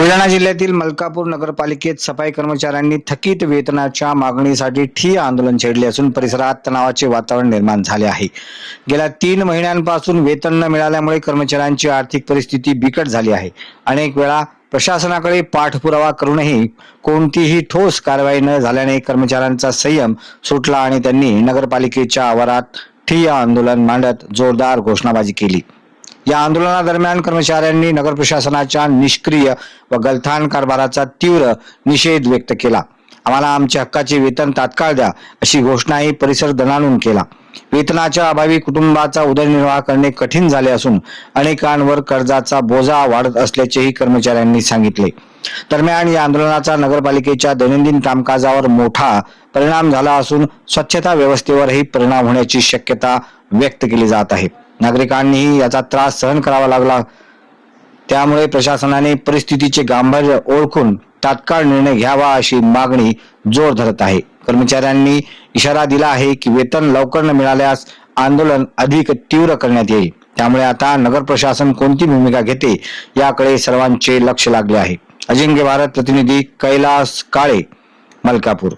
बुलढाणा जिल्ह्यातील मलकापूर नगरपालिकेत सफाई कर्मचाऱ्यांनी थकीत वेतनाच्या मागणीसाठी ठिय्या आंदोलन छेडले असून परिसरात तणावाचे वातावरण निर्माण झाले आहे। गेल्या 3 महिन्यांपासून वेतन न मिळाल्यामुळे कर्मचाऱ्यांची आर्थिक परिस्थिती बिकट झाली आहे। अनेक वेळा प्रशासनाकडे पाठपुरावा करूनही कोणतीही ठोस कारवाई न झाल्याने कर्मचाऱ्यांचा संयम सुटला आणि त्यांनी नगरपालिकेच्या आवारात ठिय्या आंदोलन मांडत जोरदार घोषणाबाजी केली। या आंदोलनादरम्यान कर्मचाऱ्यांनी नगर प्रशासनाच्या निष्क्रिय व गलथान कारभाराचा तीव्र निषेध व्यक्त केला। आम्हाला आमच्या हक्काचे वेतन तात्काळ द्या अशी घोषणाही परिसर दणाणून केला। वेतनाच्या अभावी कुटुंबाचा उदरनिर्वाह करणे कठीण झाले असून अनेकांवर कर्जाचा बोजा वाढत असल्याचेही कर्मचाऱ्यांनी सांगितले। दरम्यान या आंदोलनाचा नगरपालिकेच्या दैनंदिन कामकाजावर मोठा परिणाम झाला असून स्वच्छता व्यवस्थेवरही परिणाम होण्याची शक्यता व्यक्त केली जात आहे। नागरिकांनीही याचा त्रास सहन करावा लागला, त्यामुळे प्रशासनाने परिस्थितीचे गांभीर्य ओळखून तात्काळ निर्णय घ्यावा अशी मागणी जोर धरत आहे। कर्मचाऱ्यांनी इशारा दिला आहे की वेतन लवकर न मिळाल्यास आंदोलन अधिक तीव्र करण्यात येईल। त्यामुळे आता नगर प्रशासन कोणती भूमिका घेते याकडे सर्वांचे लक्ष लागले आहे। अजिंक्य भारत प्रतिनिधी कैलास काळे, मलकापूर।